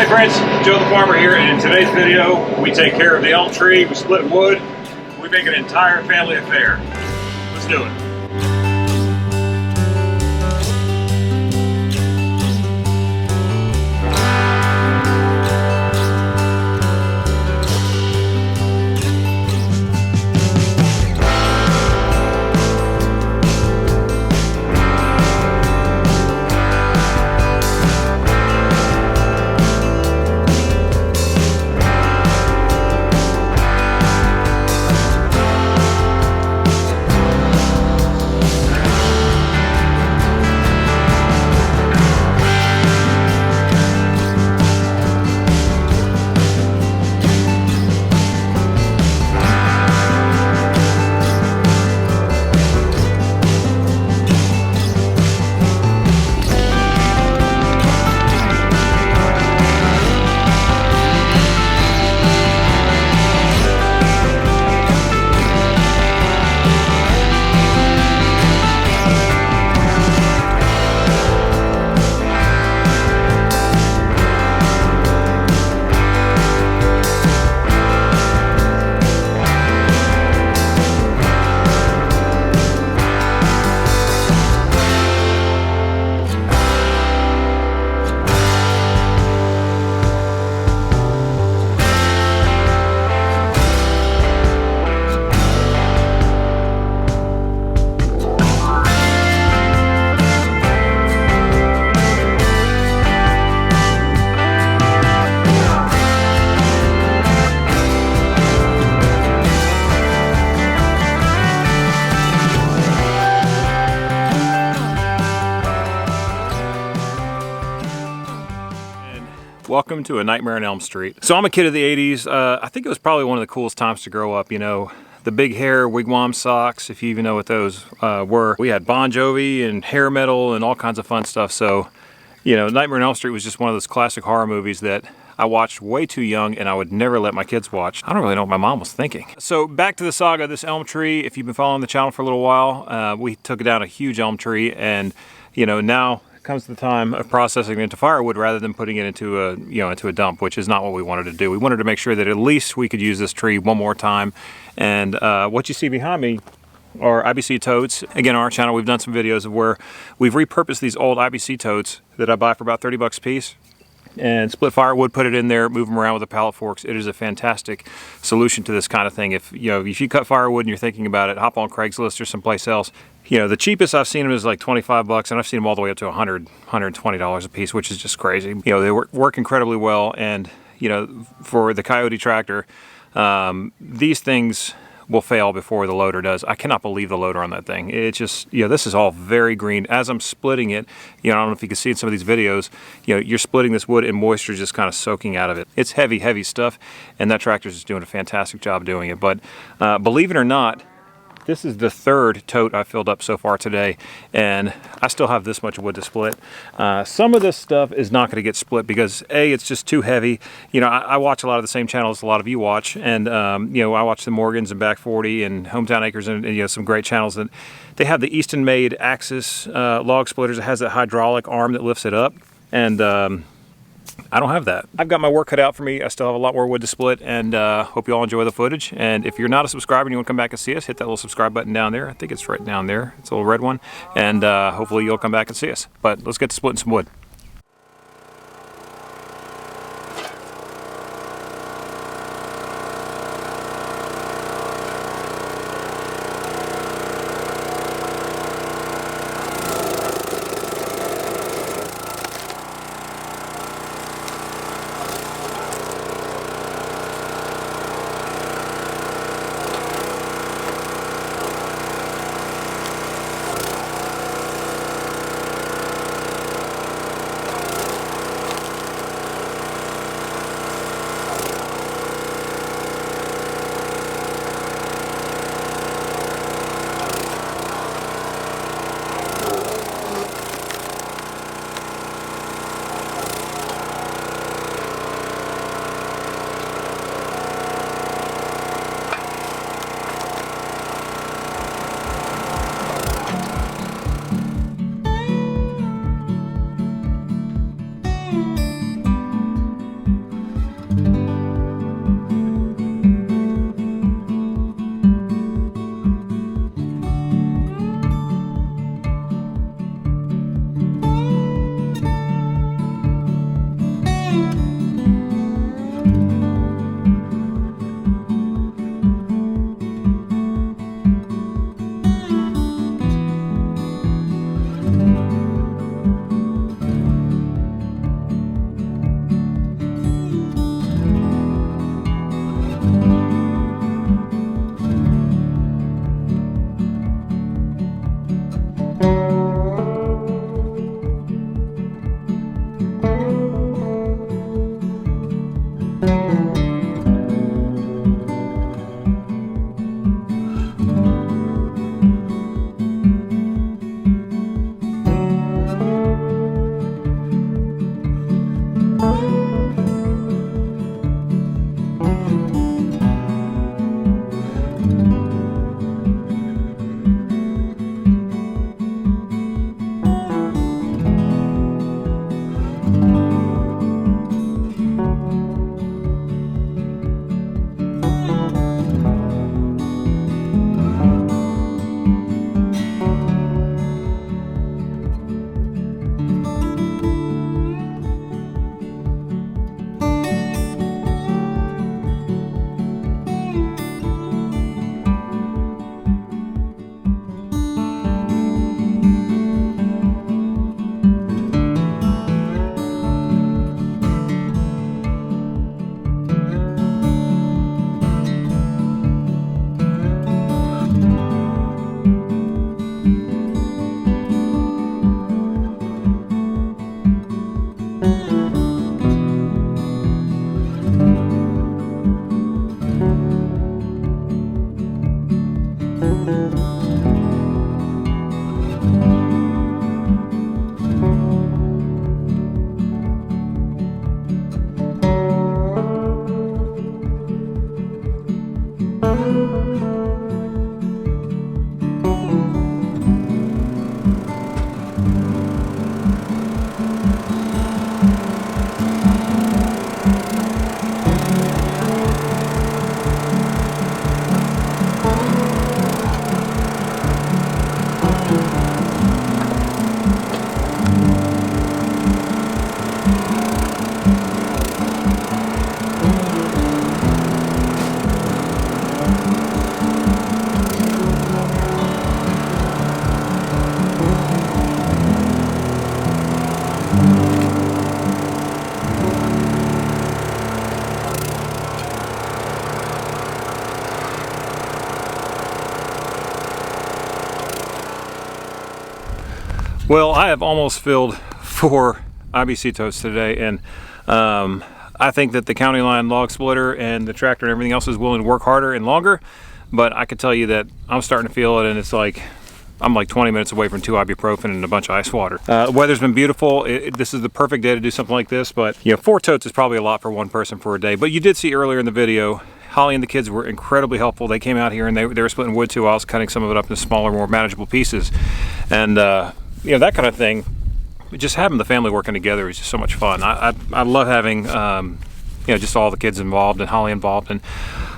Hey friends, Joe the Farmer here, and in today's video we take care of the elm tree, we split wood, we make an entire family affair. Let's do it. Welcome to A Nightmare on Elm Street. So I'm a kid of the 80s. I think it was probably one of the coolest times to grow up, you know. The big hair wigwam socks, if you even know what those were. We had Bon Jovi and hair metal and all kinds of fun stuff. So, you know, Nightmare on Elm Street was just one of those classic horror movies that I watched way too young and I would never let my kids watch. I don't really know what my mom was thinking. So back to the saga of this elm tree. If you've been following the channel for a little while, we took down a huge elm tree, and, you know, now comes the time of processing it into firewood rather than putting it into a dump, which is not what we wanted to do. We wanted to make sure that at least we could use this tree one more time. And what you see behind me are IBC Totes. Again, on our channel we've done some videos of where we've repurposed these old IBC Totes that I buy for about 30 bucks a piece and split firewood, put it in there, move them around with the pallet forks. It is a fantastic solution to this kind of thing. If you cut firewood and you're thinking about it, hop on Craigslist or someplace else. You know, the cheapest I've seen them is like 25 bucks, and I've seen them all the way up to $100, $120 a piece, which is just crazy. You know, they work incredibly well, and, you know, for the Kioti Tractor, these things will fail before the loader does. I cannot believe the loader on that thing. It's just, you know, this is all very green. As I'm splitting it, you know, I don't know if you can see in some of these videos, you know, you're splitting this wood and moisture is just kind of soaking out of it. It's heavy, heavy stuff, and that tractor's just doing a fantastic job doing it. But believe it or not, this is the third tote I filled up so far today, and I still have this much wood to split. Some of this stuff is not going to get split because A, it's just too heavy. You know, I watch a lot of the same channels a lot of you watch, and you know, I watch the Morgans and Back 40 and Hometown Acres, and you know, some great channels that they have the Eastonmade Axis log splitters. It has that hydraulic arm that lifts it up, and I don't have that. I've got my work cut out for me. I still have a lot more wood to split, and hope you all enjoy the footage. And if you're not a subscriber and you want to come back and see us, hit that little subscribe button down there. I think it's right down there. It's a little red one. And hopefully you'll come back and see us. But let's get to splitting some wood. Well, I have almost filled 4 IBC Totes today, and I think that the county line log splitter and the tractor and everything else is willing to work harder and longer, but I can tell you that I'm starting to feel it, and it's like I'm like 20 minutes away from 2 ibuprofen and a bunch of ice water. The weather's been beautiful. This is the perfect day to do something like this, but you know, 4 totes is probably a lot for one person for a day. But you did see earlier in the video, Holly and the kids were incredibly helpful. They came out here and they were splitting wood too. I was cutting some of it up into smaller, more manageable pieces, and you know, that kind of thing. Just having the family working together is just so much fun. I love having you know, just all the kids involved and Holly involved. And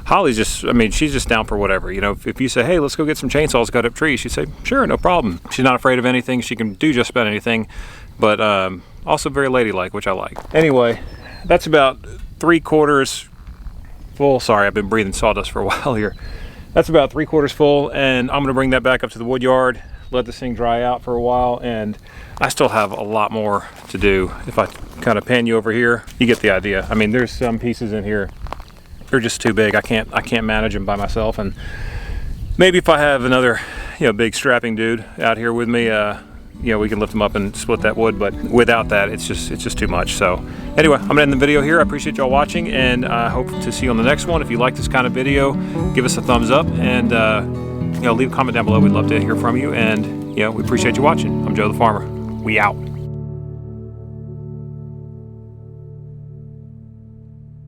Holly's just, I mean, she's just down for whatever. You know, if you say, hey, let's go get some chainsaws, cut up trees, she'd say, sure, no problem. She's not afraid of anything. She can do just about anything, but also very ladylike, which I like. Anyway, that's about 3/4 full. Sorry, I've been breathing sawdust for a while here. That's about 3/4 full, and I'm gonna bring that back up to the wood yard, let this thing dry out for a while, and I still have a lot more to do. If I kind of pan you over here, you get the idea. I mean, there's some pieces in here, they're just too big. I can't manage them by myself, and maybe if I have another, you know, big strapping dude out here with me, you know, we can lift them up and split that wood, but without that, it's just too much. So anyway, I'm gonna end the video here. I appreciate y'all watching, and I hope to see you on the next one. If you like this kind of video, give us a thumbs up, and you know, leave a comment down below. We'd love to hear from you, and you know, we appreciate you watching. I'm Joe the Farmer. We out.